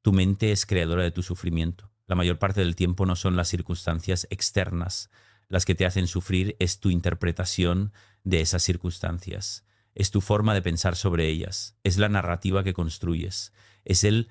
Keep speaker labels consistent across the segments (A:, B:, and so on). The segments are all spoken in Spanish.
A: Tu mente es creadora de tu sufrimiento. La mayor parte del tiempo no son las circunstancias externas las que te hacen sufrir, es tu interpretación de esas circunstancias. Es tu forma de pensar sobre ellas. Es la narrativa que construyes. Es el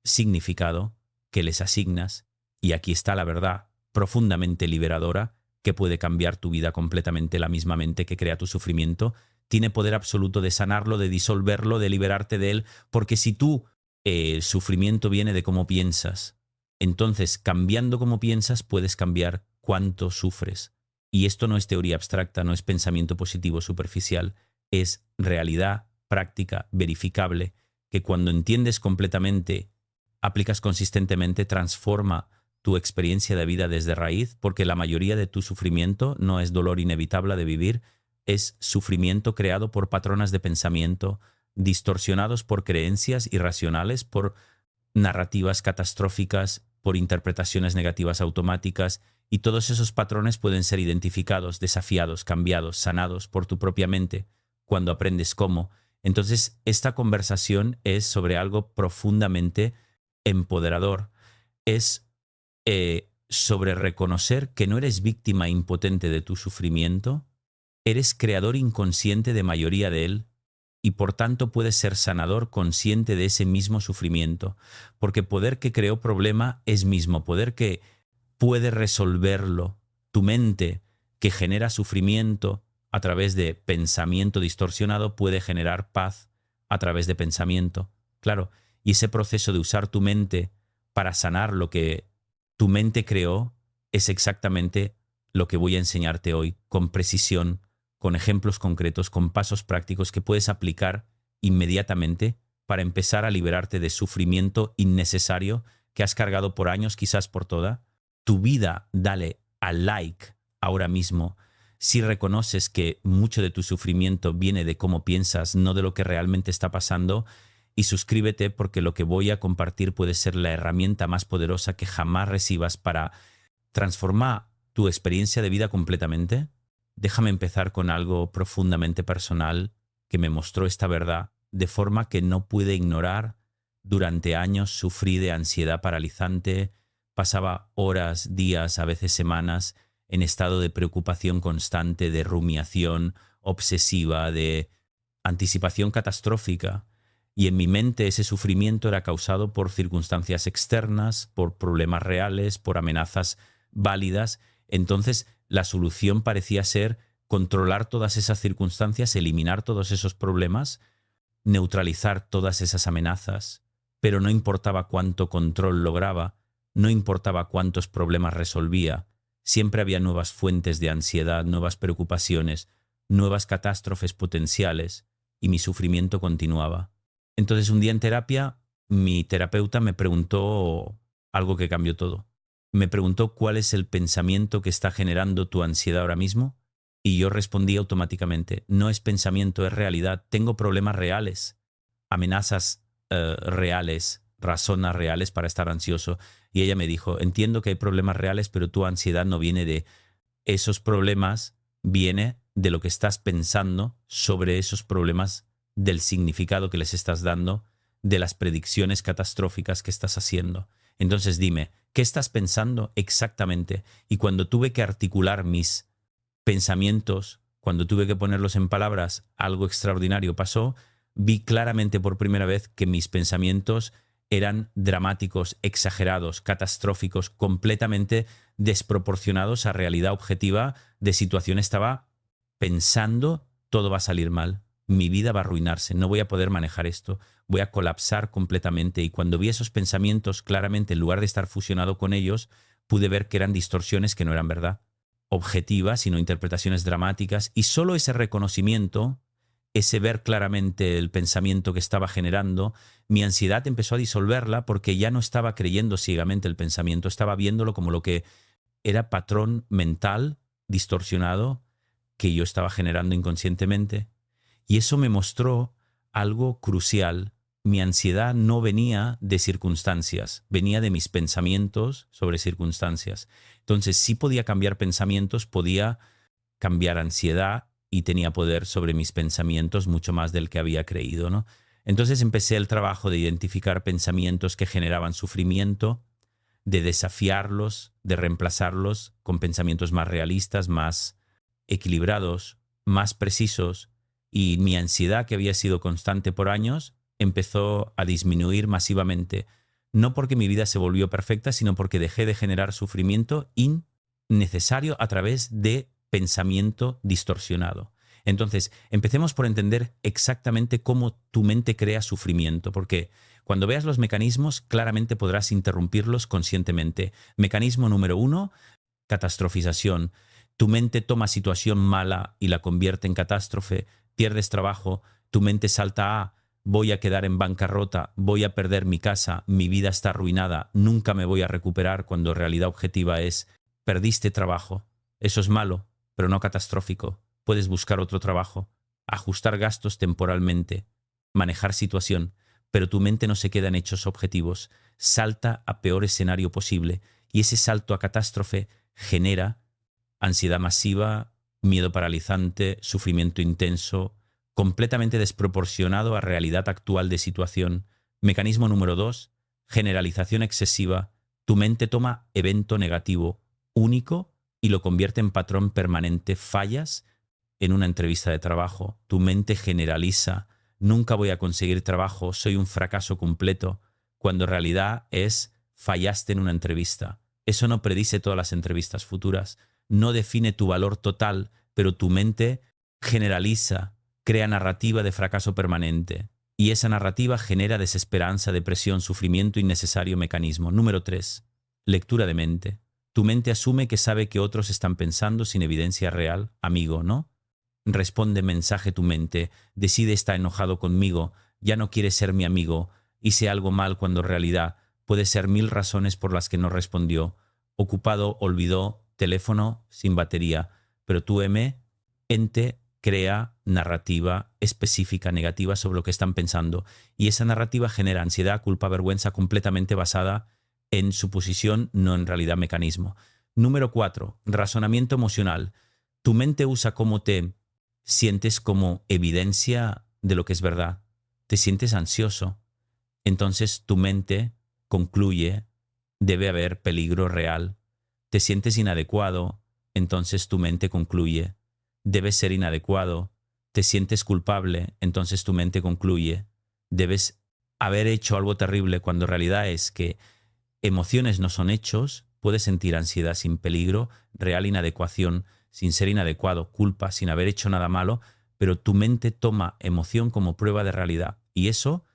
A: significado que les asignas. Y aquí está la verdad profundamente liberadora que puede cambiar tu vida completamente. La misma mente que crea tu sufrimiento tiene poder absoluto de sanarlo, de disolverlo, de liberarte de él. Porque si tú, el sufrimiento viene de cómo piensas, entonces cambiando cómo piensas puedes cambiar cuánto sufres. Y esto no es teoría abstracta, no es pensamiento positivo superficial, es realidad práctica, verificable, que cuando entiendes completamente, aplicas consistentemente, transforma tu experiencia de vida desde raíz, porque la mayoría de tu sufrimiento no es dolor inevitable de vivir, es sufrimiento creado por patrones de pensamiento distorsionados por creencias irracionales, por narrativas catastróficas, por interpretaciones negativas automáticas, y todos esos patrones pueden ser identificados, desafiados, cambiados, sanados por tu propia mente cuando aprendes cómo. Entonces, esta conversación es sobre algo profundamente empoderador. Es sobre reconocer que no eres víctima impotente de tu sufrimiento, eres creador inconsciente de mayoría de él, y por tanto puedes ser sanador consciente de ese mismo sufrimiento, porque poder que creó problema es mismo poder que puede resolverlo. Tu mente que genera sufrimiento a través de pensamiento distorsionado puede generar paz a través de pensamiento. Claro, y ese proceso de usar tu mente para sanar lo que tu mente creó es exactamente lo que voy a enseñarte hoy, con precisión, con ejemplos concretos, con pasos prácticos que puedes aplicar inmediatamente para empezar a liberarte de sufrimiento innecesario que has cargado por años, quizás por toda tu vida. Dale al like ahora mismo si reconoces que mucho de tu sufrimiento viene de cómo piensas, no de lo que realmente está pasando, y suscríbete porque lo que voy a compartir puede ser la herramienta más poderosa que jamás recibas para transformar tu experiencia de vida completamente. Déjame empezar con algo profundamente personal que me mostró esta verdad de forma que no pude ignorar. Durante años sufrí de ansiedad paralizante, pasaba horas, días, a veces semanas, en estado de preocupación constante, de rumiación obsesiva, de anticipación catastrófica. Y en mi mente ese sufrimiento era causado por circunstancias externas, por problemas reales, por amenazas válidas. Entonces la solución parecía ser controlar todas esas circunstancias, eliminar todos esos problemas, neutralizar todas esas amenazas, pero no importaba cuánto control lograba, no importaba cuántos problemas resolvía, siempre había nuevas fuentes de ansiedad, nuevas preocupaciones, nuevas catástrofes potenciales, y mi sufrimiento continuaba. Entonces un día en terapia, mi terapeuta me preguntó algo que cambió todo. Me preguntó cuál es el pensamiento que está generando tu ansiedad ahora mismo, y yo respondí automáticamente: no es pensamiento, es realidad. Tengo problemas reales, amenazas reales, razones reales para estar ansioso. Y ella me dijo: entiendo que hay problemas reales, pero tu ansiedad no viene de esos problemas, viene de lo que estás pensando sobre esos problemas, del significado que les estás dando, de las predicciones catastróficas que estás haciendo. Entonces dime, ¿qué estás pensando exactamente? Y cuando tuve que articular mis pensamientos, cuando tuve que ponerlos en palabras, algo extraordinario pasó. Vi claramente por primera vez que mis pensamientos eran dramáticos, exagerados, catastróficos, completamente desproporcionados a realidad objetiva de situación. Estaba pensando: todo va a salir mal, mi vida va a arruinarse, no voy a poder manejar esto, voy a colapsar completamente. Y cuando vi esos pensamientos claramente, en lugar de estar fusionado con ellos, pude ver que eran distorsiones que no eran verdad objetivas, sino interpretaciones dramáticas. Y solo ese reconocimiento, ese ver claramente el pensamiento que estaba generando, mi ansiedad empezó a disolverla, porque ya no estaba creyendo ciegamente el pensamiento, estaba viéndolo como lo que era patrón mental distorsionado que yo estaba generando inconscientemente. Y eso me mostró algo crucial. Mi ansiedad no venía de circunstancias, venía de mis pensamientos sobre circunstancias. Entonces, sí podía cambiar pensamientos, podía cambiar ansiedad, y tenía poder sobre mis pensamientos mucho más del que había creído, ¿no? Entonces empecé el trabajo de identificar pensamientos que generaban sufrimiento, de desafiarlos, de reemplazarlos con pensamientos más realistas, más equilibrados, más precisos, y mi ansiedad, que había sido constante por años, empezó a disminuir masivamente. No porque mi vida se volvió perfecta, sino porque dejé de generar sufrimiento innecesario a través de pensamiento distorsionado. Entonces, empecemos por entender exactamente cómo tu mente crea sufrimiento, porque cuando veas los mecanismos, claramente podrás interrumpirlos conscientemente. Mecanismo número 1, catastrofización. Tu mente toma situación mala y la convierte en catástrofe, pierdes trabajo, tu mente salta a voy a quedar en bancarrota, voy a perder mi casa, mi vida está arruinada, nunca me voy a recuperar, cuando realidad objetiva es perdiste trabajo. Eso es malo, pero no catastrófico. Puedes buscar otro trabajo, ajustar gastos temporalmente, manejar situación, pero tu mente no se queda en hechos objetivos, salta a peor escenario posible, y ese salto a catástrofe genera ansiedad masiva, miedo paralizante, sufrimiento intenso, completamente desproporcionado a realidad actual de situación. Mecanismo número 2, generalización excesiva. Tu mente toma evento negativo, único, y lo convierte en patrón permanente. Fallas en una entrevista de trabajo, tu mente generaliza, nunca voy a conseguir trabajo, soy un fracaso completo, cuando en realidad es fallaste en una entrevista. Eso no predice todas las entrevistas futuras, no define tu valor total, pero tu mente generaliza, crea narrativa de fracaso permanente. Y esa narrativa genera desesperanza, depresión, sufrimiento innecesario. Mecanismo número 3, lectura de mente. Tu mente asume que sabe que otros están pensando sin evidencia real. Amigo, ¿no? Responde mensaje tu mente, decide está enojado conmigo, ya no quiere ser mi amigo, hice algo mal, cuando en realidad puede ser 1000 razones por las que no respondió. Ocupado, olvidó, teléfono sin batería, pero tu ente crea narrativa específica negativa sobre lo que están pensando, y esa narrativa genera ansiedad, culpa, vergüenza, completamente basada en suposición, no en realidad mecanismo. Número 4, razonamiento emocional. Tu mente usa cómo te sientes como evidencia de lo que es verdad. Te sientes ansioso, entonces tu mente concluye, debe haber peligro real. Te sientes inadecuado, entonces tu mente concluye, debes ser inadecuado. Te sientes culpable, entonces tu mente concluye, debes haber hecho algo terrible, cuando en realidad es que emociones no son hechos. Puedes sentir ansiedad sin peligro, real inadecuación, sin ser inadecuado, culpa, sin haber hecho nada malo, pero tu mente toma emoción como prueba de realidad, y eso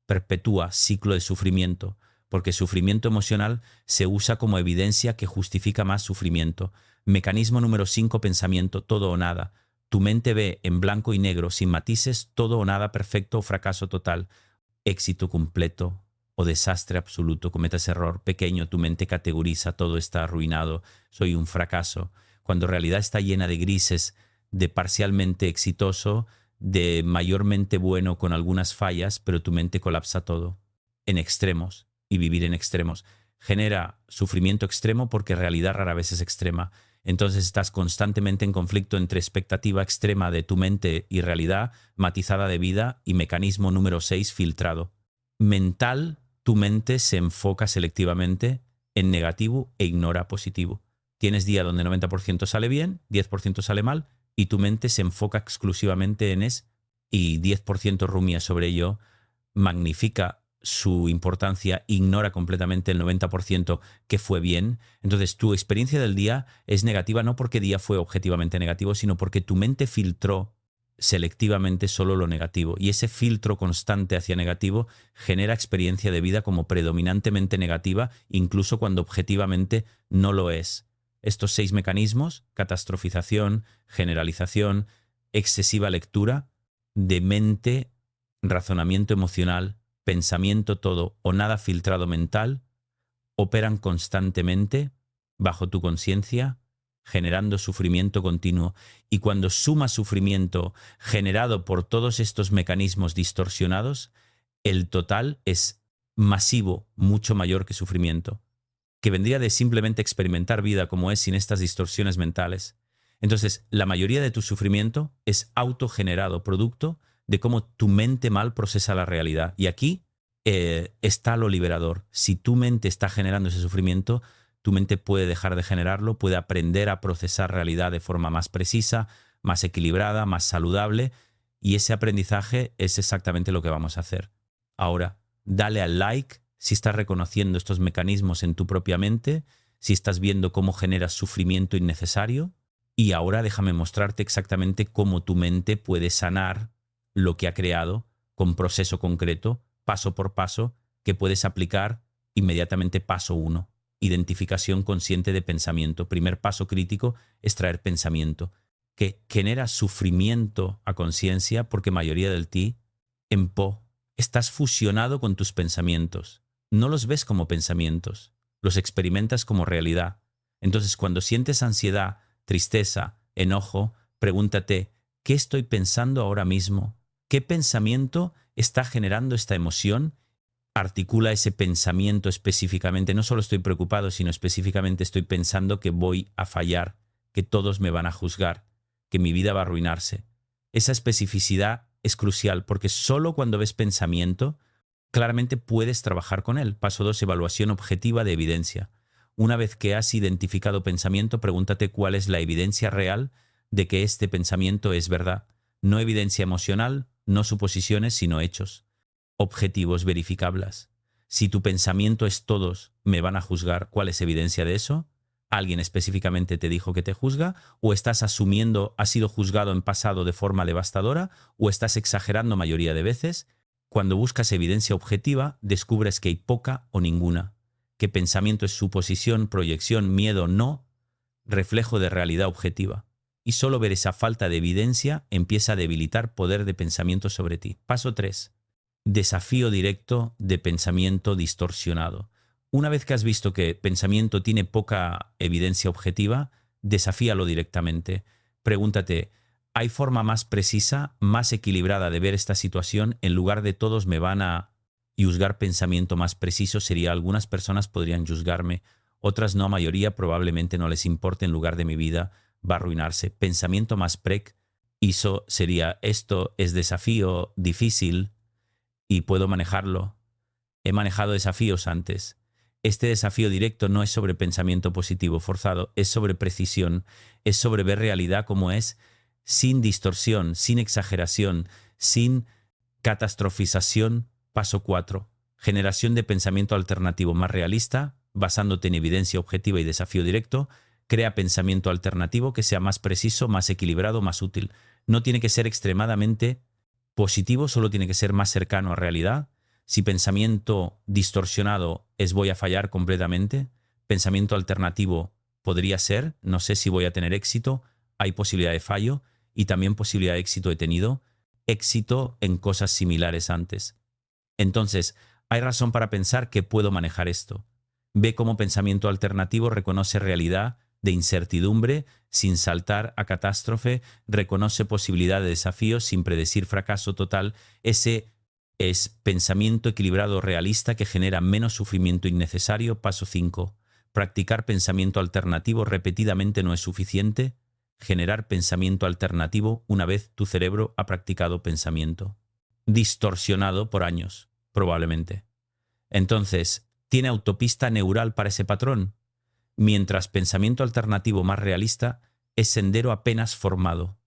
A: perpetúa ciclo de sufrimiento, porque sufrimiento emocional se usa como evidencia que justifica más sufrimiento. Mecanismo número 5, pensamiento, todo o nada. Tu mente ve en blanco y negro, sin matices, todo o nada, perfecto o fracaso total, éxito completo o desastre absoluto. Cometas error pequeño, tu mente categoriza, todo está arruinado, soy un fracaso, cuando en realidad está llena de grises, de parcialmente exitoso, de mayormente bueno con algunas fallas, pero tu mente colapsa todo en extremos, y vivir en extremos genera sufrimiento extremo, porque realidad rara vez es extrema. Entonces estás constantemente en conflicto entre expectativa extrema de tu mente y realidad matizada de vida. Y mecanismo número 6, filtrado. Mental, tu mente se enfoca selectivamente en negativo e ignora positivo. Tienes día donde 90% sale bien, 10% sale mal, y tu mente se enfoca exclusivamente en eso, y 10% rumia sobre ello, magnifica su importancia, ignora completamente el 90% que fue bien. Entonces tu experiencia del día es negativa, no porque día fue objetivamente negativo, sino porque tu mente filtró selectivamente solo lo negativo, y ese filtro constante hacia negativo genera experiencia de vida como predominantemente negativa, incluso cuando objetivamente no lo es. Estos 6 mecanismos, catastrofización, generalización, excesiva lectura de mente, razonamiento emocional, pensamiento todo o nada filtrado mental, operan constantemente bajo tu conciencia, generando sufrimiento continuo. Y cuando sumas sufrimiento generado por todos estos mecanismos distorsionados, el total es masivo, mucho mayor que sufrimiento, que vendría de simplemente experimentar vida como es sin estas distorsiones mentales. Entonces, la mayoría de tu sufrimiento es autogenerado, producto de cómo tu mente mal procesa la realidad. Y aquí está lo liberador. Si tu mente está generando ese sufrimiento, tu mente puede dejar de generarlo, puede aprender a procesar realidad de forma más precisa, más equilibrada, más saludable, y ese aprendizaje es exactamente lo que vamos a hacer. Ahora, dale al like si estás reconociendo estos mecanismos en tu propia mente, si estás viendo cómo generas sufrimiento innecesario, y ahora déjame mostrarte exactamente cómo tu mente puede sanar lo que ha creado con proceso concreto, paso por paso, que puedes aplicar inmediatamente. Paso 1. Identificación consciente de pensamiento. Primer paso crítico es traer pensamiento, que genera sufrimiento a conciencia porque mayoría del ti, estás fusionado con tus pensamientos. No los ves como pensamientos, los experimentas como realidad. Entonces, cuando sientes ansiedad, tristeza, enojo, pregúntate, ¿qué estoy pensando ahora mismo? ¿Qué pensamiento está generando esta emoción? Articula ese pensamiento específicamente. No solo estoy preocupado, sino específicamente estoy pensando que voy a fallar, que todos me van a juzgar, que mi vida va a arruinarse. Esa especificidad es crucial porque solo cuando ves pensamiento, claramente puedes trabajar con él. Paso 2, evaluación objetiva de evidencia. Una vez que has identificado pensamiento, pregúntate cuál es la evidencia real de que este pensamiento es verdad. No evidencia emocional, no suposiciones, sino hechos. Objetivos verificables. Si tu pensamiento es todos me van a juzgar, ¿cuál es evidencia de eso? ¿Alguien específicamente te dijo que te juzga? ¿O estás asumiendo, has sido juzgado en pasado de forma devastadora? ¿O estás exagerando mayoría de veces? Cuando buscas evidencia objetiva, descubres que hay poca o ninguna. Que pensamiento es suposición, proyección, miedo, no, reflejo de realidad objetiva. Y solo ver esa falta de evidencia empieza a debilitar poder de pensamiento sobre ti. Paso 3. Desafío directo de pensamiento distorsionado. Una vez que has visto que pensamiento tiene poca evidencia objetiva, desafíalo directamente. Pregúntate, ¿hay forma más precisa, más equilibrada de ver esta situación? En lugar de todos me van a juzgar, pensamiento más preciso sería algunas personas podrían juzgarme, otras no, mayoría probablemente no les importe, en lugar de mi vida va a arruinarse. Pensamiento más preciso sería, esto es desafío difícil y puedo manejarlo. He manejado desafíos antes. Este desafío directo no es sobre pensamiento positivo forzado, es sobre precisión, es sobre ver realidad como es, sin distorsión, sin exageración, sin catastrofización. Paso 4. Generación de pensamiento alternativo más realista, basándote en evidencia objetiva y desafío directo. Crea pensamiento alternativo que sea más preciso, más equilibrado, más útil. No tiene que ser extremadamente positivo, solo tiene que ser más cercano a realidad. Si pensamiento distorsionado es voy a fallar completamente, pensamiento alternativo podría ser, no sé si voy a tener éxito, hay posibilidad de fallo y también posibilidad de éxito he tenido, éxito en cosas similares antes. Entonces, hay razón para pensar que puedo manejar esto. Ve cómo pensamiento alternativo reconoce realidad de incertidumbre sin saltar a catástrofe, reconoce posibilidad de desafío sin predecir fracaso total. Ese es pensamiento equilibrado realista que genera menos sufrimiento innecesario. Paso 5. Practicar pensamiento alternativo repetidamente no es suficiente. Generar pensamiento alternativo una vez tu cerebro ha practicado pensamiento distorsionado por años, probablemente. Entonces, ¿tiene autopista neural para ese patrón? Mientras pensamiento alternativo más realista es sendero apenas formado.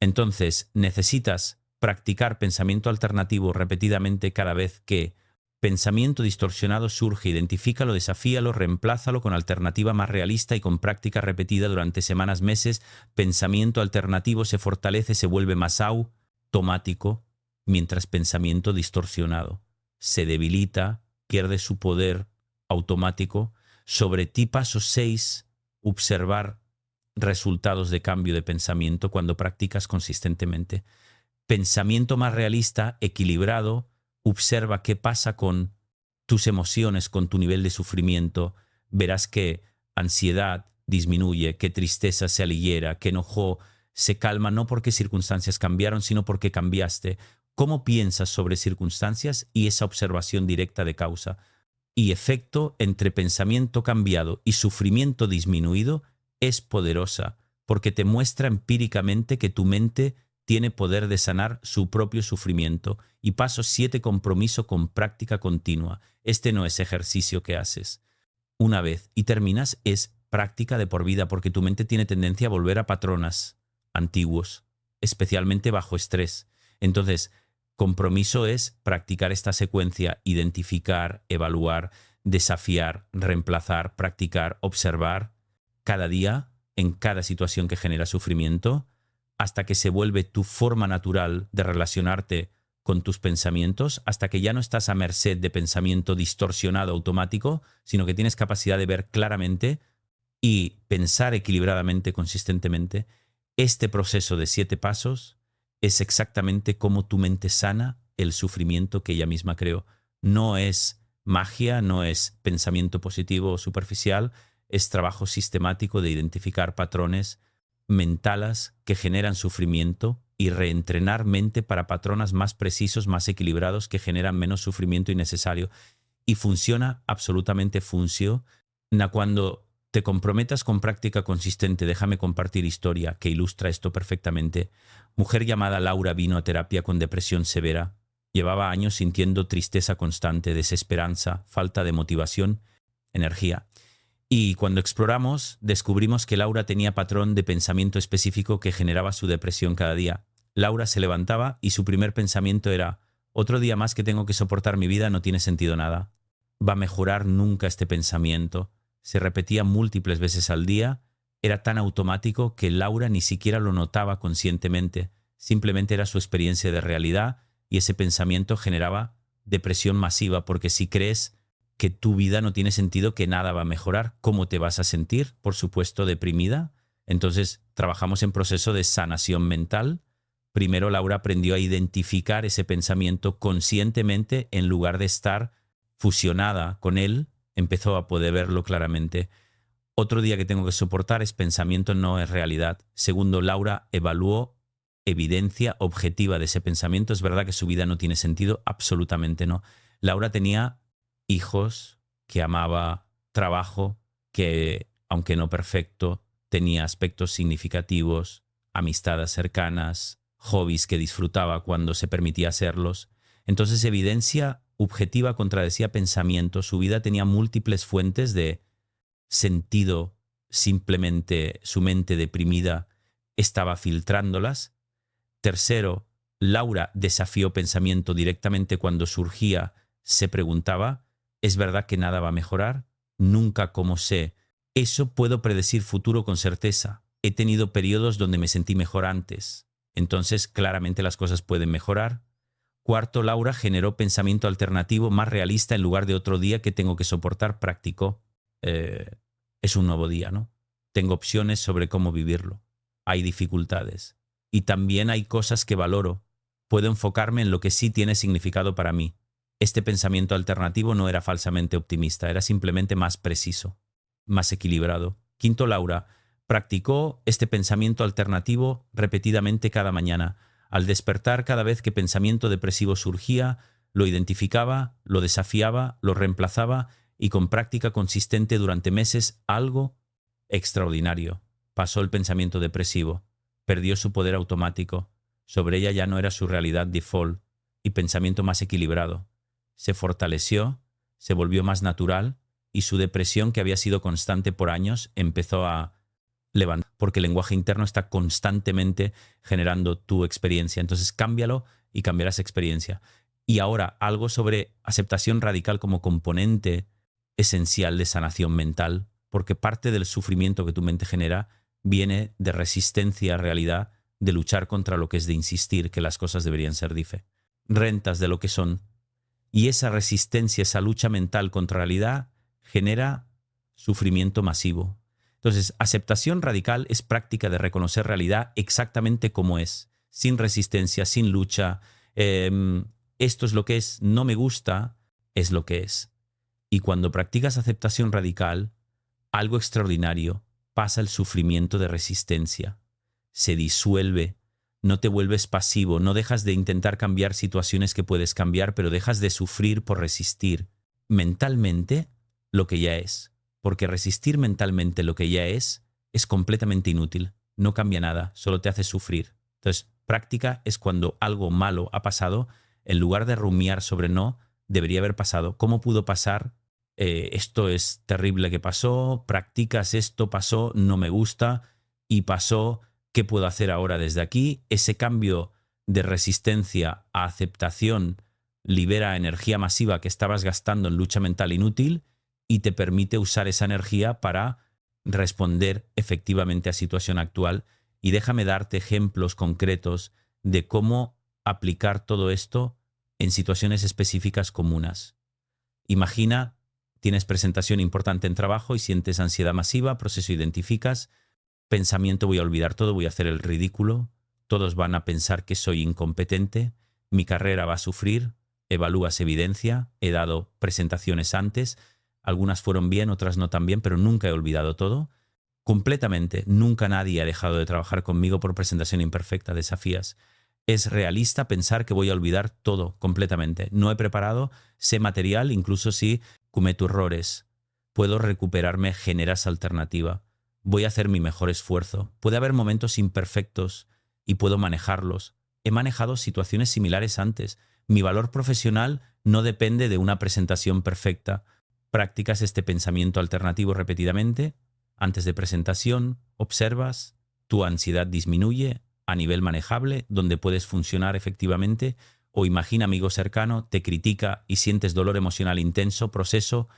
A: Entonces, necesitas practicar pensamiento alternativo repetidamente cada vez que pensamiento distorsionado surge. Identifícalo, desafíalo, reemplázalo con alternativa más realista y con práctica repetida durante semanas, meses. Pensamiento alternativo se fortalece, se vuelve más automático, mientras pensamiento distorsionado se debilita, pierde su poder automático sobre ti. Paso 6. Observar resultados de cambio de pensamiento cuando practicas consistentemente. Pensamiento más realista, equilibrado, observa qué pasa con tus emociones, con tu nivel de sufrimiento. Verás que ansiedad disminuye, que tristeza se aliviera, que enojo se calma, no porque circunstancias cambiaron, sino porque cambiaste. ¿Cómo piensas sobre circunstancias y esa observación directa de causa y efecto entre pensamiento cambiado y sufrimiento disminuido es poderosa, porque te muestra empíricamente que tu mente tiene poder de sanar su propio sufrimiento. Y paso 7, compromiso con práctica continua. Este no es ejercicio que haces una vez y terminas, es práctica de por vida, porque tu mente tiene tendencia a volver a patrones antiguos, especialmente bajo estrés. Entonces, compromiso es practicar esta secuencia: identificar, evaluar, desafiar, reemplazar, practicar, observar cada día en cada situación que genera sufrimiento, hasta que se vuelve tu forma natural de relacionarte con tus pensamientos, hasta que ya no estás a merced de pensamiento distorsionado automático, sino que tienes capacidad de ver claramente y pensar equilibradamente, consistentemente. Este proceso de 7 pasos es exactamente cómo tu mente sana el sufrimiento que ella misma creó. No es magia, no es pensamiento positivo o superficial, es trabajo sistemático de identificar patrones mentales que generan sufrimiento y reentrenar mente para patrones más precisos, más equilibrados, que generan menos sufrimiento innecesario. Y funciona, absolutamente funciona, cuando te comprometas con práctica consistente. Déjame compartir historia que ilustra esto perfectamente. Mujer llamada Laura vino a terapia con depresión severa. Llevaba años sintiendo tristeza constante, desesperanza, falta de motivación, energía. Y cuando exploramos, descubrimos que Laura tenía patrón de pensamiento específico que generaba su depresión cada día. Laura se levantaba y su primer pensamiento era: otro día más que tengo que soportar mi vida, no tiene sentido nada. ¿Va a mejorar nunca este pensamiento? Se repetía múltiples veces al día. Era tan automático que Laura ni siquiera lo notaba conscientemente. Simplemente era su experiencia de realidad, y ese pensamiento generaba depresión masiva, porque si crees que tu vida no tiene sentido, que nada va a mejorar, ¿cómo te vas a sentir? Por supuesto, deprimida. Entonces, trabajamos en proceso de sanación mental. Primero, Laura aprendió a identificar ese pensamiento conscientemente en lugar de estar fusionada con él. Empezó a poder verlo claramente. Otro día que tengo que soportar es pensamiento, no es realidad. Segundo, Laura evaluó evidencia objetiva de ese pensamiento. ¿Es verdad que su vida no tiene sentido? Absolutamente no. Laura tenía hijos que amaba, trabajo que, aunque no perfecto, tenía aspectos significativos, amistades cercanas, hobbies que disfrutaba cuando se permitía hacerlos. Entonces, evidencia objetiva contradecía pensamiento. Su vida tenía múltiples fuentes de sentido, simplemente su mente deprimida estaba filtrándolas. Tercero, Laura desafió pensamiento directamente cuando surgía. Se preguntaba: ¿es verdad que nada va a mejorar? Nunca, como sé. Eso puedo predecir futuro con certeza. He tenido periodos donde me sentí mejor antes. Entonces, claramente las cosas pueden mejorar. Cuarto, Laura generó pensamiento alternativo más realista. En lugar de otro día que tengo que soportar, practicó. Es un nuevo día, ¿no? Tengo opciones sobre cómo vivirlo. Hay dificultades. Y también hay cosas que valoro. Puedo enfocarme en lo que sí tiene significado para mí. Este pensamiento alternativo no era falsamente optimista, era simplemente más preciso, más equilibrado. Quinto, Laura practicó este pensamiento alternativo repetidamente cada mañana. Al despertar, cada vez que pensamiento depresivo surgía, lo identificaba, lo desafiaba, lo reemplazaba, y con práctica consistente durante meses, algo extraordinario. Pasó el pensamiento depresivo, perdió su poder automático, sobre ella ya no era su realidad default, y pensamiento más equilibrado. Se fortaleció, se volvió más natural, y su depresión, que había sido constante por años, empezó a levantar, porque el lenguaje interno está constantemente generando tu experiencia. Entonces cámbialo y cambiarás experiencia. Y ahora, algo sobre aceptación radical como componente esencial de sanación mental, porque parte del sufrimiento que tu mente genera viene de resistencia a realidad, de luchar contra lo que es de insistir que las cosas deberían ser rentas de lo que son. Y esa resistencia, esa lucha mental contra la realidad, genera sufrimiento masivo. Entonces, aceptación radical es práctica de reconocer realidad exactamente como es, sin resistencia, sin lucha. Esto es lo que es, no me gusta, es lo que es. Y cuando practicas aceptación radical, algo extraordinario, pasa el sufrimiento de resistencia, se disuelve. No te vuelves pasivo, no dejas de intentar cambiar situaciones que puedes cambiar, pero dejas de sufrir por resistir mentalmente lo que ya es. Porque resistir mentalmente lo que ya es completamente inútil, no cambia nada, solo te hace sufrir. Entonces, Práctica es cuando algo malo ha pasado, en lugar de rumiar sobre no, debería haber pasado. ¿Cómo pudo pasar? Esto es terrible que pasó, practicas esto, pasó, no me gusta y pasó, ¿qué puedo hacer ahora desde aquí? Ese cambio de resistencia a aceptación libera energía masiva que estabas gastando en lucha mental inútil y te permite usar esa energía para responder efectivamente a situación actual. Y déjame darte ejemplos concretos de cómo aplicar todo esto en situaciones específicas comunes. Imagina, tienes presentación importante en trabajo y sientes ansiedad masiva, proceso identificas, pensamiento voy a olvidar todo, voy a hacer el ridículo, todos van a pensar que soy incompetente, mi carrera va a sufrir, evalúas evidencia, he dado presentaciones antes, algunas fueron bien, otras no tan bien, pero nunca he olvidado todo. Completamente, nunca nadie ha dejado de trabajar conmigo por presentación imperfecta, desafías. Es realista pensar que voy a olvidar todo completamente. No he preparado, sé material, incluso si cometo errores. Puedo recuperarme, generas alternativa. Voy a hacer mi mejor esfuerzo. Puede haber momentos imperfectos y puedo manejarlos. He manejado situaciones similares antes. Mi valor profesional no depende de una presentación perfecta. Practicas este pensamiento alternativo repetidamente. Antes de presentación, observas, tu ansiedad disminuye a nivel manejable, donde puedes funcionar efectivamente, o imagina amigo cercano, te critica y sientes dolor emocional intenso, proceso,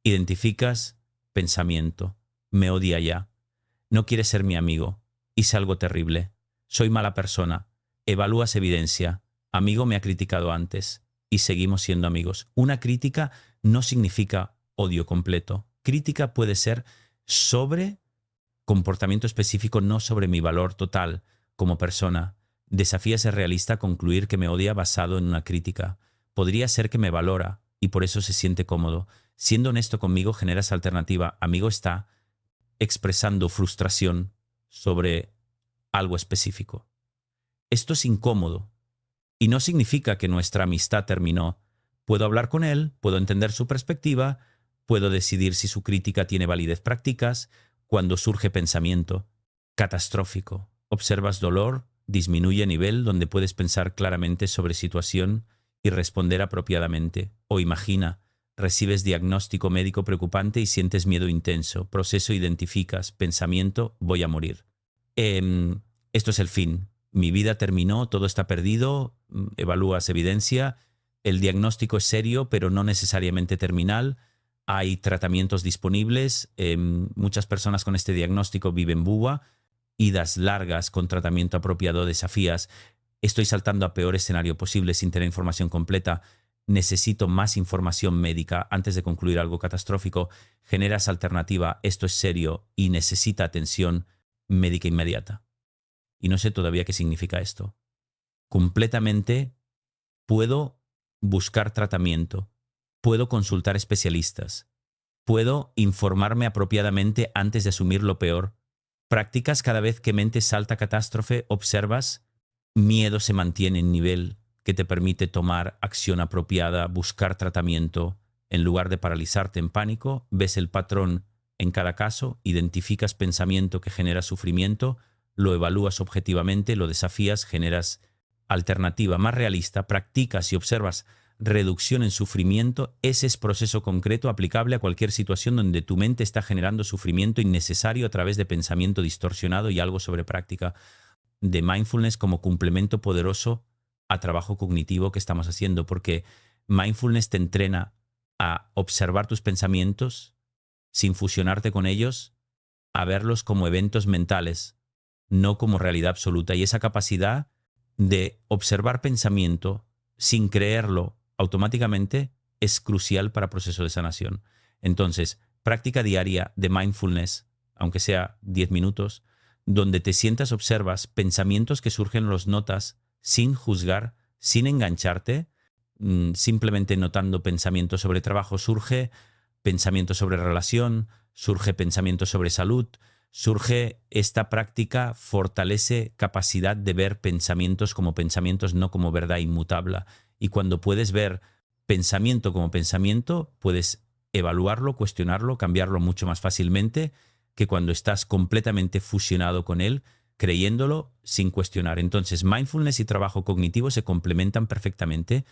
A: identificas, pensamiento, me odia ya, no quiere ser mi amigo, hice algo terrible, soy mala persona, evalúas evidencia, amigo me ha criticado antes y seguimos siendo amigos. Una crítica no significa odio completo. Crítica puede ser sobre comportamiento específico, no sobre mi valor total como persona. Desafía ser realista a concluir que me odia basado en una crítica. Podría ser que me valora y por eso se siente cómodo. Siendo honesto conmigo generas alternativa. Amigo está expresando frustración sobre algo específico. Esto es incómodo y no significa que nuestra amistad terminó. Puedo hablar con él, puedo entender su perspectiva, puedo decidir si su crítica tiene validez. Prácticas cuando surge pensamiento catastrófico. Observas dolor, disminuye nivel donde puedes pensar claramente sobre situación y responder apropiadamente. O imagina, recibes diagnóstico médico preocupante y sientes miedo intenso. Proceso, identificas, pensamiento, voy a morir. Esto es el fin. Mi vida terminó, todo está perdido, evalúas evidencia, el diagnóstico es serio, pero no necesariamente terminal. Hay tratamientos disponibles, muchas personas con este diagnóstico viven BUA, idas largas con tratamiento apropiado, desafías. Estoy saltando a peor escenario posible sin tener información completa. Necesito más información médica antes de concluir algo catastrófico. Generas alternativa, esto es serio y necesita atención médica inmediata. Y no sé todavía qué significa esto. Completamente puedo buscar tratamiento, puedo consultar especialistas, puedo informarme apropiadamente antes de asumir lo peor. Practicas cada vez que mente salta catástrofe, observas, miedo se mantiene en nivel que te permite tomar acción apropiada, buscar tratamiento. En lugar de paralizarte en pánico, ves el patrón en cada caso, identificas pensamiento que genera sufrimiento, lo evalúas objetivamente, lo desafías, generas alternativa más realista, practicas y observas reducción en sufrimiento. Ese es proceso concreto aplicable a cualquier situación donde tu mente está generando sufrimiento innecesario a través de pensamiento distorsionado y algo sobre práctica de mindfulness como complemento poderoso a trabajo cognitivo que estamos haciendo, porque mindfulness te entrena a observar tus pensamientos sin fusionarte con ellos, a verlos como eventos mentales, no como realidad absoluta. Y esa capacidad de observar pensamiento sin creerlo automáticamente es crucial para el proceso de sanación. Entonces, práctica diaria de mindfulness, aunque sea 10 minutos, donde te sientas, observas pensamientos que surgen, los notas sin juzgar, sin engancharte, simplemente notando pensamientos sobre trabajo. Surge pensamiento sobre relación, surge pensamiento sobre salud. Surge esta práctica, fortalece capacidad de ver pensamientos como pensamientos, no como verdad inmutable. Y cuando puedes ver pensamiento como pensamiento, puedes evaluarlo, cuestionarlo, cambiarlo mucho más fácilmente que cuando estás completamente fusionado con él, creyéndolo sin cuestionar. Entonces, mindfulness y trabajo cognitivo se complementan perfectamente.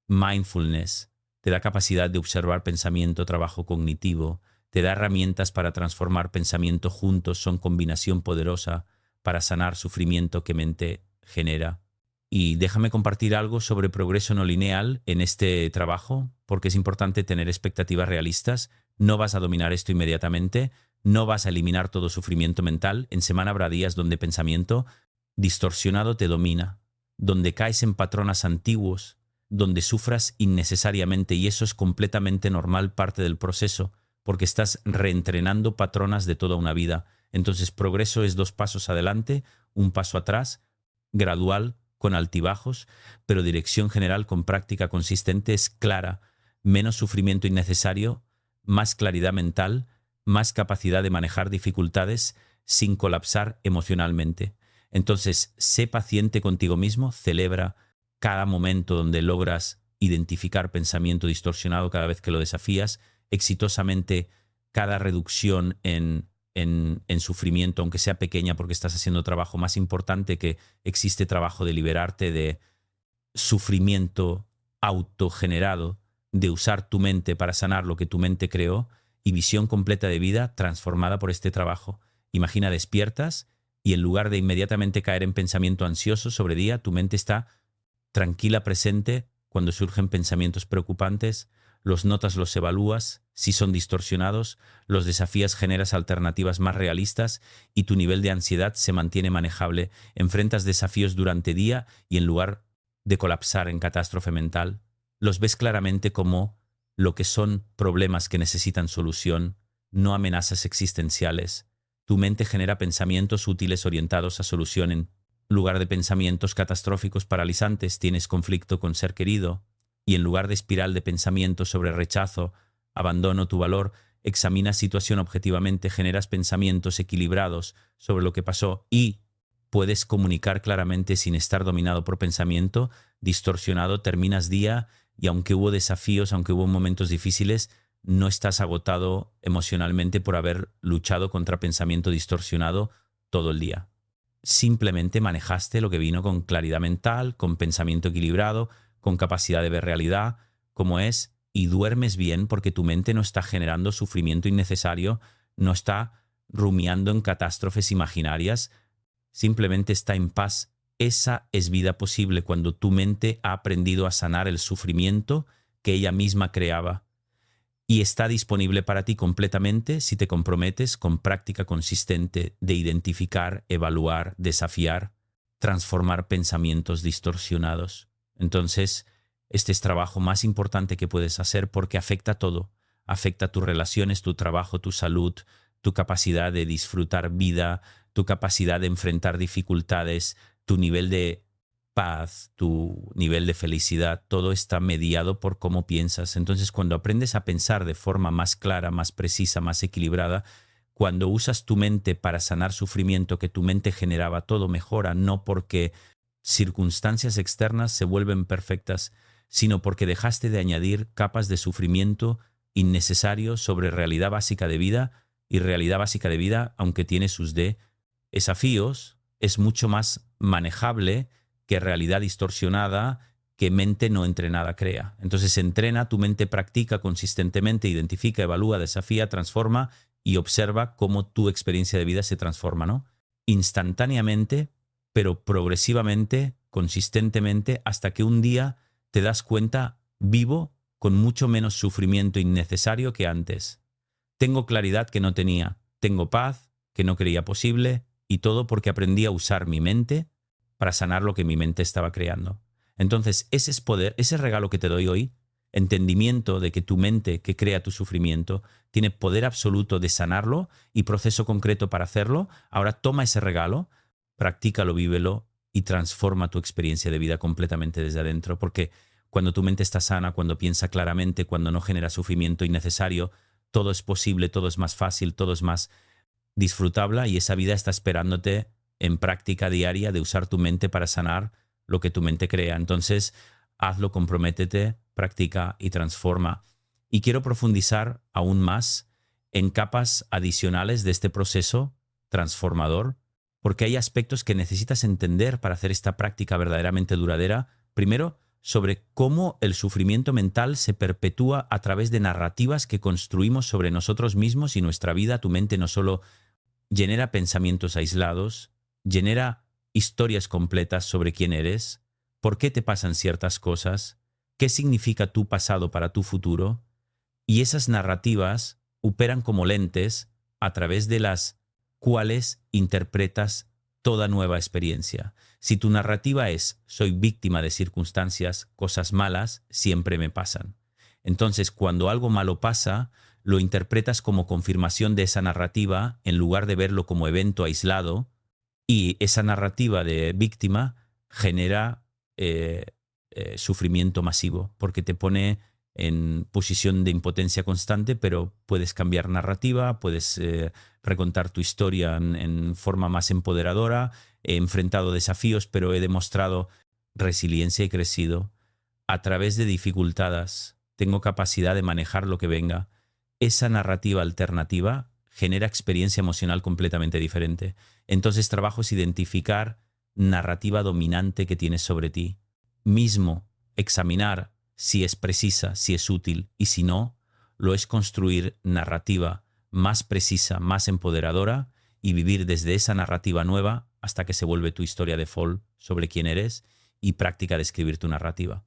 A: Mindfulness te da capacidad de observar pensamiento, trabajo cognitivo, te da herramientas para transformar pensamiento juntos, son combinación poderosa para sanar sufrimiento que mente genera. Y déjame compartir algo sobre progreso no lineal en este trabajo, porque es importante tener expectativas realistas. No vas a dominar esto inmediatamente, no vas a eliminar todo sufrimiento mental. En semana habrá días donde pensamiento distorsionado te domina, donde caes en patrones antiguos, donde sufras innecesariamente, y eso es completamente normal, parte del proceso, porque estás reentrenando patronas de toda una vida. Entonces, progreso es 2 pasos adelante, 1 paso atrás, gradual, con altibajos, pero dirección general con práctica consistente es clara, menos sufrimiento innecesario, más claridad mental, más capacidad de manejar dificultades sin colapsar emocionalmente. Entonces, sé paciente contigo mismo, celebra cada momento donde logras identificar pensamiento distorsionado cada vez que lo desafías, exitosamente cada reducción en sufrimiento, aunque sea pequeña porque estás haciendo trabajo. Más importante que existe trabajo de liberarte de sufrimiento autogenerado, de usar tu mente para sanar lo que tu mente creó, y visión completa de vida transformada por este trabajo. Imagina, despiertas y en lugar de inmediatamente caer en pensamiento ansioso sobre día, tu mente está tranquila, presente cuando surgen pensamientos preocupantes, los notas, los evalúas, si son distorsionados, los desafías, generas alternativas más realistas y tu nivel de ansiedad se mantiene manejable. Enfrentas desafíos durante día y en lugar de colapsar en catástrofe mental, los ves claramente como lo que son problemas que necesitan solución, no amenazas existenciales. Tu mente genera pensamientos útiles orientados a solución en lugar de pensamientos catastróficos paralizantes. Tienes conflicto con ser querido y en lugar de espiral de pensamientos sobre rechazo, abandono, tu valor, examinas situación objetivamente, generas pensamientos equilibrados sobre lo que pasó y puedes comunicar claramente sin estar dominado por pensamiento distorsionado. Terminas día y aunque hubo desafíos, aunque hubo momentos difíciles, no estás agotado emocionalmente por haber luchado contra pensamiento distorsionado todo el día. Simplemente manejaste lo que vino con claridad mental, con pensamiento equilibrado, con capacidad de ver realidad como es, y duermes bien porque tu mente no está generando sufrimiento innecesario, no está rumiando en catástrofes imaginarias, simplemente está en paz. Esa es vida posible cuando tu mente ha aprendido a sanar el sufrimiento que ella misma creaba. Y está disponible para ti completamente si te comprometes con práctica consistente de identificar, evaluar, desafiar, transformar pensamientos distorsionados. Entonces, este es el trabajo más importante que puedes hacer porque afecta todo. Afecta tus relaciones, tu trabajo, tu salud, tu capacidad de disfrutar vida, tu capacidad de enfrentar dificultades, tu nivel de paz, tu nivel de felicidad, todo está mediado por cómo piensas. Entonces, cuando aprendes a pensar de forma más clara, más precisa, más equilibrada, cuando usas tu mente para sanar sufrimiento que tu mente generaba, todo mejora, no porque circunstancias externas se vuelven perfectas, sino porque dejaste de añadir capas de sufrimiento innecesario sobre realidad básica de vida, y realidad básica de vida, aunque tiene sus desafíos, es mucho más manejable que realidad distorsionada que mente no entrenada crea. Entonces entrena, tu mente practica consistentemente, identifica, evalúa, desafía, transforma y observa cómo tu experiencia de vida se transforma, ¿no? Instantáneamente, pero progresivamente, consistentemente, hasta que un día te das cuenta, vivo con mucho menos sufrimiento innecesario que antes. Tengo claridad que no tenía, tengo paz que no creía posible, y todo porque aprendí a usar mi mente para sanar lo que mi mente estaba creando. Entonces, ese es poder, ese regalo que te doy hoy, entendimiento de que tu mente que crea tu sufrimiento tiene poder absoluto de sanarlo y proceso concreto para hacerlo. Ahora toma ese regalo, practícalo, vívelo y transforma tu experiencia de vida completamente desde adentro, porque cuando tu mente está sana, cuando piensa claramente, cuando no genera sufrimiento innecesario, todo es posible, todo es más fácil, todo es más disfrutable, y esa vida está esperándote en práctica diaria de usar tu mente para sanar lo que tu mente crea. Entonces, hazlo, comprométete, practica y transforma. Y quiero profundizar aún más en capas adicionales de este proceso transformador porque hay aspectos que necesitas entender para hacer esta práctica verdaderamente duradera. Primero, sobre cómo el sufrimiento mental se perpetúa a través de narrativas que construimos sobre nosotros mismos y nuestra vida. Tu mente no solo genera pensamientos aislados, genera historias completas sobre quién eres, por qué te pasan ciertas cosas, qué significa tu pasado para tu futuro, y esas narrativas operan como lentes a través de las cuales interpretas toda nueva experiencia. Si tu narrativa es soy víctima de circunstancias, cosas malas siempre me pasan. Entonces, cuando algo malo pasa, lo interpretas como confirmación de esa narrativa en lugar de verlo como evento aislado, y esa narrativa de víctima genera sufrimiento masivo porque te pone en posición de impotencia constante, pero puedes cambiar narrativa, puedes recontar tu historia en forma más empoderadora. He enfrentado desafíos, pero he demostrado resiliencia y crecido. A través de dificultades, tengo capacidad de manejar lo que venga. Esa narrativa alternativa genera experiencia emocional completamente diferente. Entonces, trabajo es identificar narrativa dominante que tienes sobre ti. Mismo, examinar si es precisa, si es útil, y si no, lo es construir narrativa más precisa, más empoderadora, y vivir desde esa narrativa nueva hasta que se vuelve tu historia default sobre quién eres y práctica de escribir tu narrativa.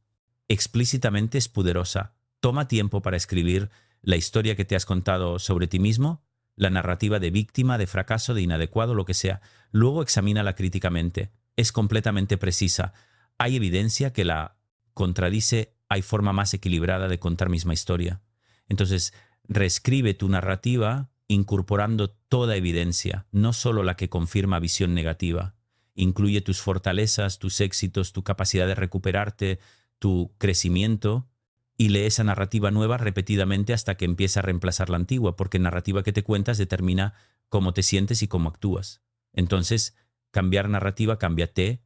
A: Explícitamente es poderosa. Toma tiempo para escribir la historia que te has contado sobre ti mismo, la narrativa de víctima, de fracaso, de inadecuado, lo que sea. Luego examínala críticamente. Es completamente precisa. Hay evidencia que la contradice. Hay forma más equilibrada de contar misma historia. Entonces, reescribe tu narrativa incorporando toda evidencia, no solo la que confirma visión negativa. Incluye tus fortalezas, tus éxitos, tu capacidad de recuperarte, tu crecimiento, y lee esa narrativa nueva repetidamente hasta que empiece a reemplazar la antigua, porque la narrativa que te cuentas determina cómo te sientes y cómo actúas. Entonces, cambiar narrativa, cámbiate,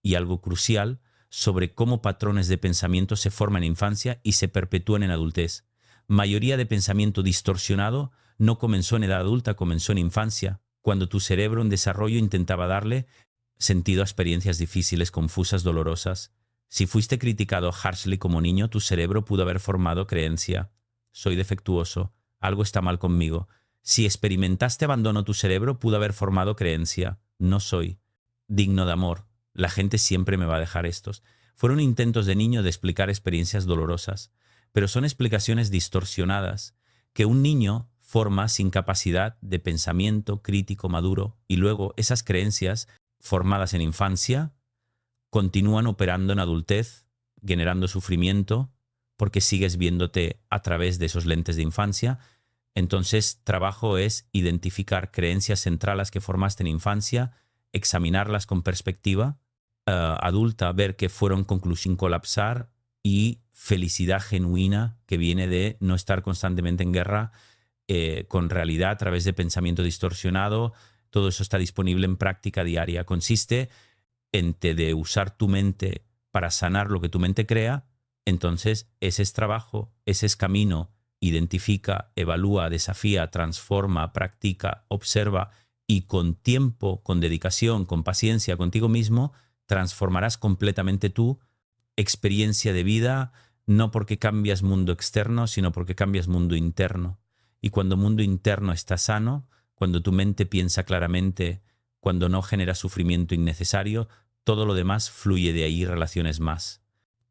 A: y algo crucial, sobre cómo patrones de pensamiento se forman en infancia y se perpetúan en adultez. Mayoría de pensamiento distorsionado no comenzó en edad adulta, comenzó en infancia, cuando tu cerebro en desarrollo intentaba darle sentido a experiencias difíciles, confusas, dolorosas. Si fuiste criticado harshly como niño, tu cerebro pudo haber formado creencia. Soy defectuoso, algo está mal conmigo. Si experimentaste abandono, tu cerebro pudo haber formado creencia. No soy digno de amor. La gente siempre me va a dejar estos. Fueron intentos de niño de explicar experiencias dolorosas, pero son explicaciones distorsionadas que un niño forma sin capacidad de pensamiento crítico maduro, y luego esas creencias formadas en infancia continúan operando en adultez, generando sufrimiento, porque sigues viéndote a través de esos lentes de infancia. Entonces, trabajo es identificar creencias centrales que formaste en infancia, examinarlas con perspectiva adulta, ver que fueron conclusión colapsar, y felicidad genuina que viene de no estar constantemente en guerra con realidad a través de pensamiento distorsionado. Todo eso está disponible en práctica diaria. Consiste de usar tu mente para sanar lo que tu mente crea. Entonces, ese es trabajo, ese es camino. Identifica, evalúa, desafía, transforma, practica, observa, y con tiempo, con dedicación, con paciencia contigo mismo, transformarás completamente tu experiencia de vida, no porque cambias mundo externo, sino porque cambias mundo interno. Y cuando mundo interno está sano, cuando tu mente piensa claramente, cuando no genera sufrimiento innecesario, todo lo demás fluye de ahí, relaciones más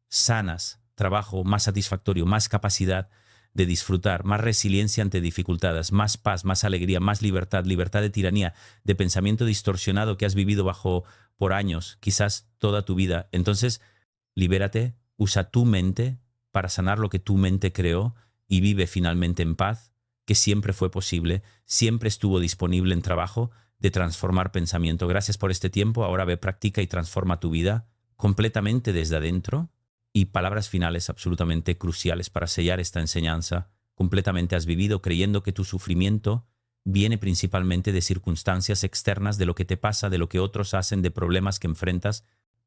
A: sanas, trabajo más satisfactorio, más capacidad de disfrutar, más resiliencia ante dificultades, más paz, más alegría, más libertad, libertad de tiranía, de pensamiento distorsionado que has vivido bajo por años, quizás toda tu vida. Entonces, libérate, usa tu mente para sanar lo que tu mente creó y vive finalmente en paz, que siempre fue posible, siempre estuvo disponible en trabajo de transformar pensamiento. Gracias por este tiempo. Ahora ve, practica y transforma tu vida completamente desde adentro. Y palabras finales absolutamente cruciales para sellar esta enseñanza. Completamente has vivido creyendo que tu sufrimiento viene principalmente de circunstancias externas, de lo que te pasa, de lo que otros hacen, de problemas que enfrentas,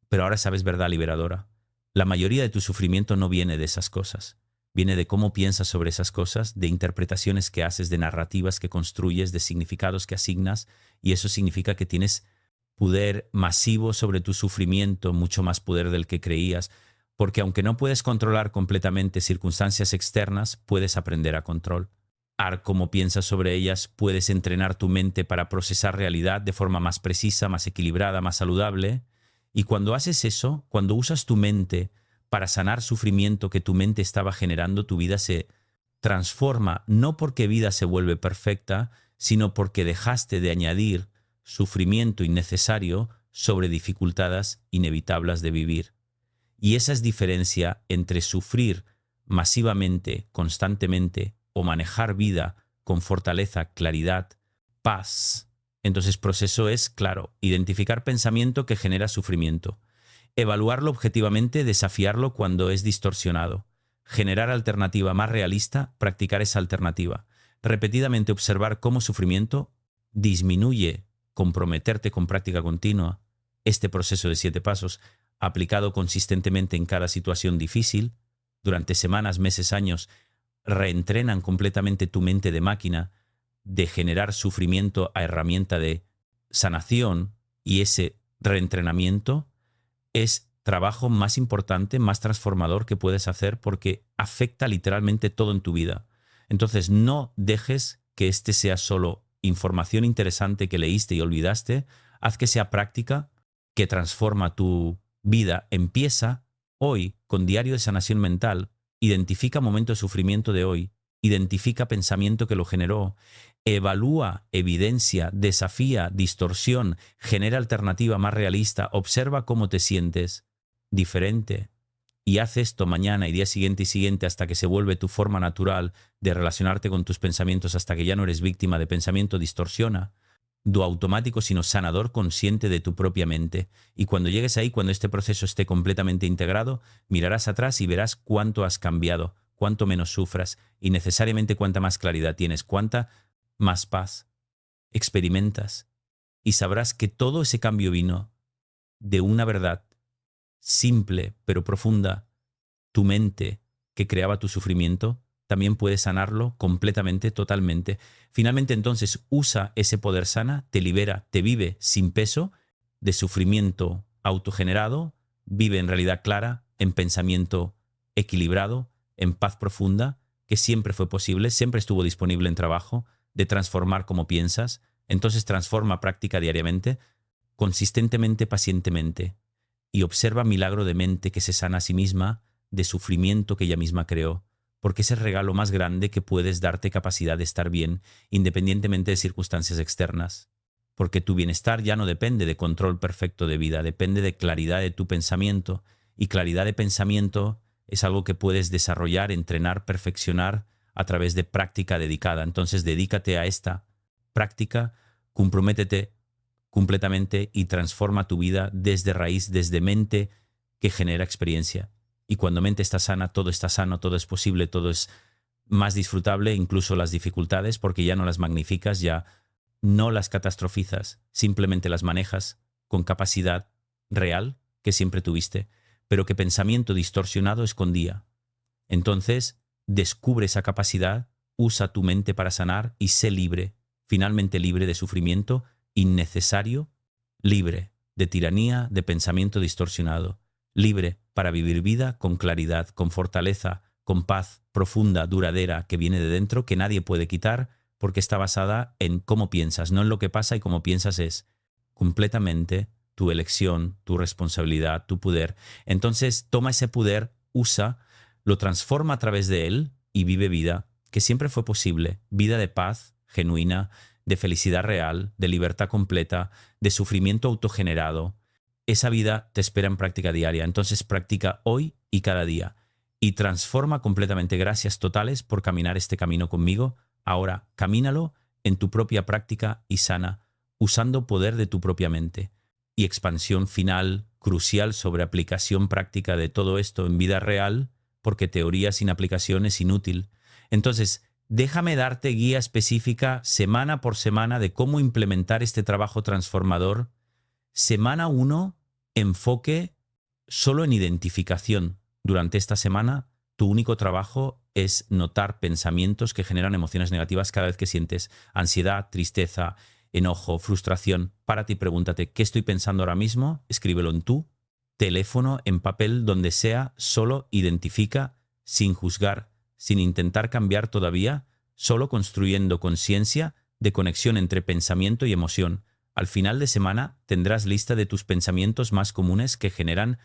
A: pero ahora sabes verdad liberadora. La mayoría de tu sufrimiento no viene de esas cosas. viene de cómo piensas sobre esas cosas, de interpretaciones que haces, de narrativas que construyes, de significados que asignas, y eso significa que tienes poder masivo sobre tu sufrimiento, mucho más poder del que creías, porque aunque no puedes controlar completamente circunstancias externas, puedes aprender a controlar cómo piensas sobre ellas, puedes entrenar tu mente para procesar realidad de forma más precisa, más equilibrada, más saludable. Y cuando haces eso, cuando usas tu mente para sanar sufrimiento que tu mente estaba generando, tu vida se transforma, no porque vida se vuelve perfecta, sino porque dejaste de añadir sufrimiento innecesario sobre dificultades inevitables de vivir. Y esa es diferencia entre sufrir masivamente, constantemente, o manejar vida con fortaleza, claridad, paz. Entonces, proceso es, claro, identificar pensamiento que genera sufrimiento, evaluarlo objetivamente, desafiarlo cuando es distorsionado, generar alternativa más realista, practicar esa alternativa, repetidamente observar cómo sufrimiento disminuye, comprometerte con práctica continua, este proceso de 7 pasos, aplicado consistentemente en cada situación difícil, durante semanas, meses, años, reentrenan completamente tu mente de máquina de generar sufrimiento a herramienta de sanación, y ese reentrenamiento es trabajo más importante, más transformador que puedes hacer porque afecta literalmente todo en tu vida. Entonces no dejes que este sea solo información interesante que leíste y olvidaste, haz que sea práctica que transforma tu vida. Empieza hoy con diario de sanación mental, identifica momento de sufrimiento de hoy, identifica pensamiento que lo generó, evalúa evidencia, desafía, distorsión, genera alternativa más realista, observa cómo te sientes diferente y haz esto mañana y día siguiente hasta que se vuelve tu forma natural de relacionarte con tus pensamientos, hasta que ya no eres víctima de pensamiento. Distorsiona do automático, sino sanador consciente de tu propia mente. Y cuando llegues ahí, cuando este proceso esté completamente integrado, mirarás atrás y verás cuánto has cambiado, cuánto menos sufras y necesariamente cuánta más claridad tienes, cuánta más paz experimentas, y sabrás que todo ese cambio vino de una verdad simple pero profunda. Tu mente que creaba tu sufrimiento también puede sanarlo completamente, totalmente. Finalmente, entonces, usa ese poder sana, te libera, te vive sin peso de sufrimiento autogenerado, vive en realidad clara, en pensamiento equilibrado, en paz profunda, que siempre fue posible, siempre estuvo disponible en trabajo, de transformar como piensas. Entonces transforma, práctica diariamente, consistentemente, pacientemente, y observa milagro de mente que se sana a sí misma de sufrimiento que ella misma creó, porque es el regalo más grande que puedes darte, capacidad de estar bien, independientemente de circunstancias externas. Porque tu bienestar ya no depende de control perfecto de vida, depende de claridad de tu pensamiento, y claridad de pensamiento es algo que puedes desarrollar, entrenar, perfeccionar a través de práctica dedicada. Entonces, dedícate a esta práctica, comprométete completamente y transforma tu vida desde raíz, desde mente que genera experiencia. Y cuando mente está sana, todo está sano, todo es posible, todo es más disfrutable, incluso las dificultades, porque ya no las magnificas, ya no las catastrofizas, simplemente las manejas con capacidad real que siempre tuviste, pero que pensamiento distorsionado escondía. Entonces, descubre esa capacidad, usa tu mente para sanar y sé libre, finalmente libre de sufrimiento innecesario, libre de tiranía, de pensamiento distorsionado, libre para vivir vida con claridad, con fortaleza, con paz profunda, duradera, que viene de dentro, que nadie puede quitar, porque está basada en cómo piensas, no en lo que pasa, y cómo piensas es completamente tu elección, tu responsabilidad, tu poder. Entonces, toma ese poder, usa, lo transforma a través de él y vive vida que siempre fue posible, vida de paz genuina, de felicidad real, de libertad completa, de sufrimiento autogenerado. Esa vida te espera en práctica diaria. Entonces practica hoy y cada día y transforma completamente. Gracias totales por caminar este camino conmigo. Ahora camínalo en tu propia práctica y sana, usando poder de tu propia mente. Y expansión final, crucial, sobre aplicación práctica de todo esto en vida real, porque teoría sin aplicación es inútil. Entonces, déjame darte guía específica semana por semana de cómo implementar este trabajo transformador. Semana 1, enfoque solo en identificación. Durante esta semana, tu único trabajo es notar pensamientos que generan emociones negativas cada vez que sientes ansiedad, tristeza, enojo, frustración. Párate y pregúntate, ¿qué estoy pensando ahora mismo? Escríbelo en tu teléfono, en papel, donde sea, solo identifica, sin juzgar, sin intentar cambiar todavía, solo construyendo conciencia de conexión entre pensamiento y emoción. Al final de semana tendrás lista de tus pensamientos más comunes que generan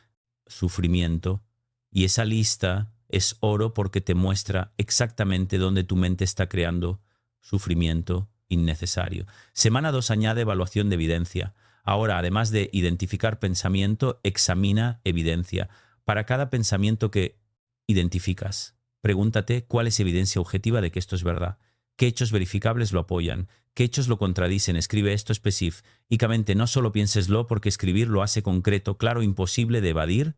A: sufrimiento. Y esa lista es oro porque te muestra exactamente dónde tu mente está creando sufrimiento innecesario. Semana 2 añade evaluación de evidencia. Ahora, además de identificar pensamiento, examina evidencia. Para cada pensamiento que identificas, pregúntate cuál es evidencia objetiva de que esto es verdad. ¿Qué hechos verificables lo apoyan? ¿Qué hechos lo contradicen? Escribe esto específicamente. No solo piénseslo, porque escribir lo hace concreto, claro, imposible de evadir,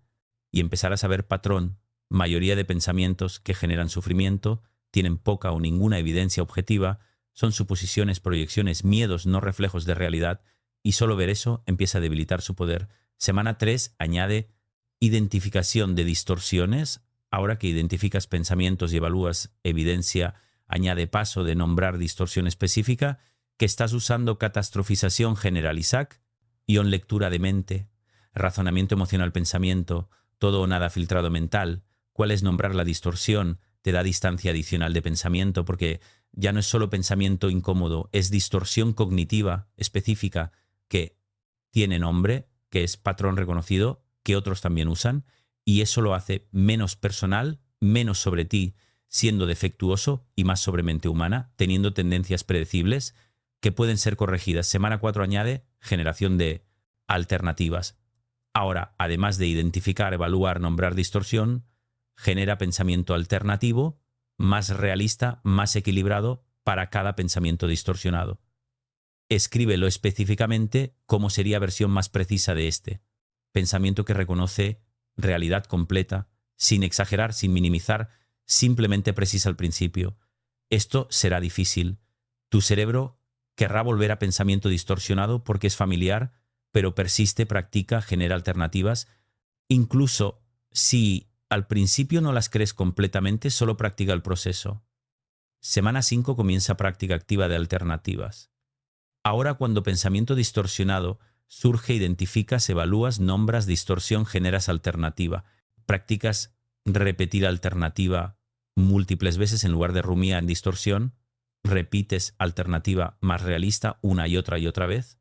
A: y empezarás a ver patrón. Mayoría de pensamientos que generan sufrimiento tienen poca o ninguna evidencia objetiva, son suposiciones, proyecciones, miedos, no reflejos de realidad, y solo ver eso empieza a debilitar su poder. Semana 3 añade identificación de distorsiones. Ahora que identificas pensamientos y evalúas evidencia, añade paso de nombrar distorsión específica, que estás usando catastrofización generalizada, lectura de mente, razonamiento emocional pensamiento, todo o nada filtrado mental. ¿Cuál es nombrar la distorsión? Te da distancia adicional de pensamiento, porque ya no es solo pensamiento incómodo, es distorsión cognitiva específica que tiene nombre, que es patrón reconocido, que otros también usan, y eso lo hace menos personal, menos sobre ti, siendo defectuoso, y más sobre mente humana, teniendo tendencias predecibles que pueden ser corregidas. Semana 4 añade generación de alternativas. Ahora, además de identificar, evaluar, nombrar distorsión, genera pensamiento alternativo, más realista, más equilibrado para cada pensamiento distorsionado. Escríbelo específicamente cómo sería versión más precisa de este. Pensamiento que reconoce realidad completa, sin exagerar, sin minimizar, simplemente precisa al principio. Esto será difícil. Tu cerebro querrá volver a pensamiento distorsionado porque es familiar, pero persiste, practica, genera alternativas. Incluso si al principio no las crees completamente, solo practica el proceso. Semana 5 comienza práctica activa de alternativas. Ahora, cuando pensamiento distorsionado surge, identificas, evalúas, nombras distorsión, generas alternativa. Practicas repetir alternativa múltiples veces en lugar de rumiar en distorsión. Repites alternativa más realista una y otra vez.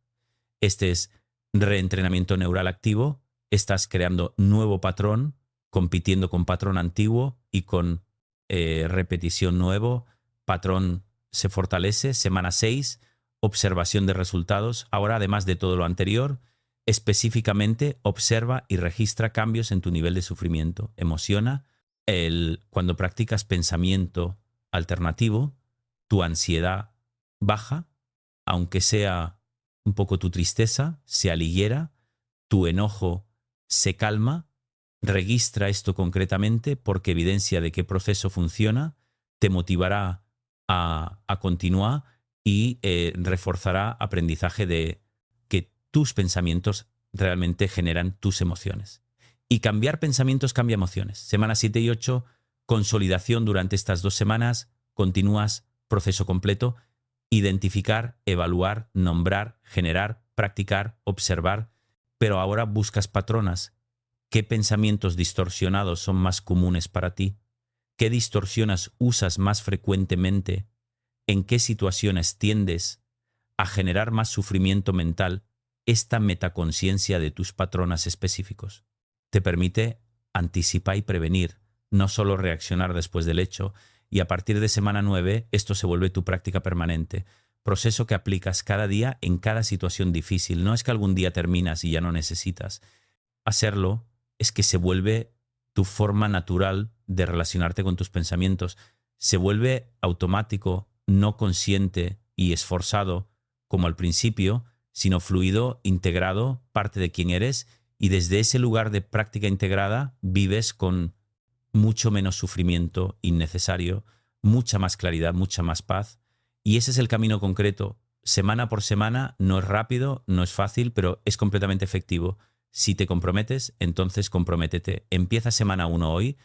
A: Este es reentrenamiento neural activo. Estás creando nuevo patrón, compitiendo con patrón antiguo y con repetición nuevo. Patrón se fortalece. Semana 6. Observación de resultados. Ahora, además de todo lo anterior, específicamente observa y registra cambios en tu nivel de sufrimiento. Emociona. Cuando practicas pensamiento alternativo, tu ansiedad baja, aunque sea un poco tu tristeza, se aliviera, tu enojo se calma. Registra esto concretamente porque evidencia de qué proceso funciona, te motivará a continuar y reforzará aprendizaje de que tus pensamientos realmente generan tus emociones. Y cambiar pensamientos cambia emociones. Semana 7 y 8, consolidación durante estas 2 semanas, continúas proceso completo, identificar, evaluar, nombrar, generar, practicar, observar, pero ahora buscas patronas. ¿Qué pensamientos distorsionados son más comunes para ti? ¿Qué distorsiones usas más frecuentemente? ¿En qué situaciones tiendes a generar más sufrimiento mental? Esta metaconciencia de tus patrones específicos te permite anticipar y prevenir, no solo reaccionar después del hecho, y a partir de semana 9 esto se vuelve tu práctica permanente. Proceso que aplicas cada día en cada situación difícil. No es que algún día terminas y ya no necesitas hacerlo, es que se vuelve tu forma natural de relacionarte con tus pensamientos. Se vuelve automático, no consciente y esforzado como al principio, sino fluido, integrado, parte de quien eres, y desde ese lugar de práctica integrada vives con mucho menos sufrimiento innecesario, mucha más claridad, mucha más paz. Y ese es el camino concreto. Semana por semana, no es rápido, no es fácil, pero es completamente efectivo. Si te comprometes, entonces comprométete. Empieza semana 1 hoy.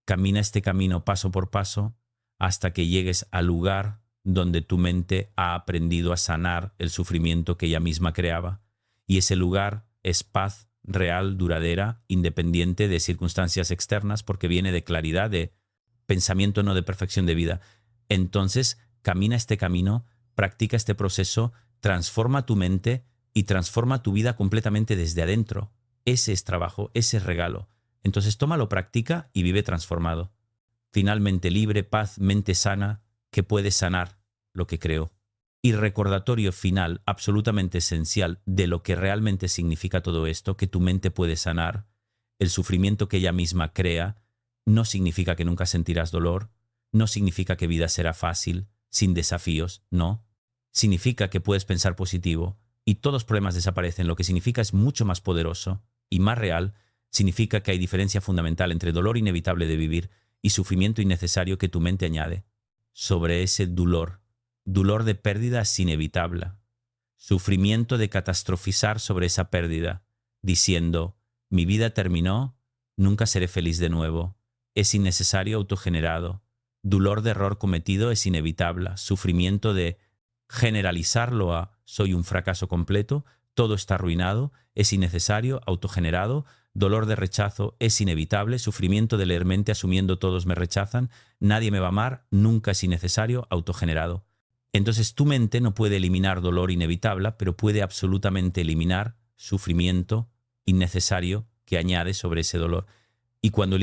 A: camina este camino paso por paso hasta que llegues al lugar donde tu mente ha aprendido a sanar el sufrimiento que ella misma creaba. Y ese lugar es paz real, duradera, independiente de circunstancias externas, porque viene de claridad, de pensamiento, no de perfección de vida. Entonces, camina este camino, practica este proceso, transforma tu mente y transforma tu vida completamente desde adentro. Ese es trabajo, ese es regalo. Entonces, tómalo, practica y vive transformado. Finalmente libre, paz, mente sana, que puede sanar lo que creó. Y recordatorio final absolutamente esencial de lo que realmente significa todo esto, que tu mente puede sanar. El sufrimiento que ella misma crea no significa que nunca sentirás dolor, no significa que vida será fácil, sin desafíos, no. Significa que puedes pensar positivo y todos los problemas desaparecen. Lo que significa es mucho más poderoso y más real. Significa que hay diferencia fundamental entre dolor inevitable de vivir y sufrimiento innecesario que tu mente añade. Sobre ese dolor de pérdida es inevitable. Sufrimiento de catastrofizar sobre esa pérdida, diciendo, mi vida terminó, nunca seré feliz de nuevo. Es innecesario, autogenerado. Dolor de error cometido es inevitable. Sufrimiento de generalizarlo a soy un fracaso completo, todo está arruinado, es innecesario, autogenerado. Dolor de rechazo es inevitable, sufrimiento de leer mente asumiendo todos me rechazan, nadie me va a amar, nunca es innecesario, autogenerado. Entonces tu mente no puede eliminar dolor inevitable, pero puede absolutamente eliminar sufrimiento innecesario que añade sobre ese dolor. Y cuando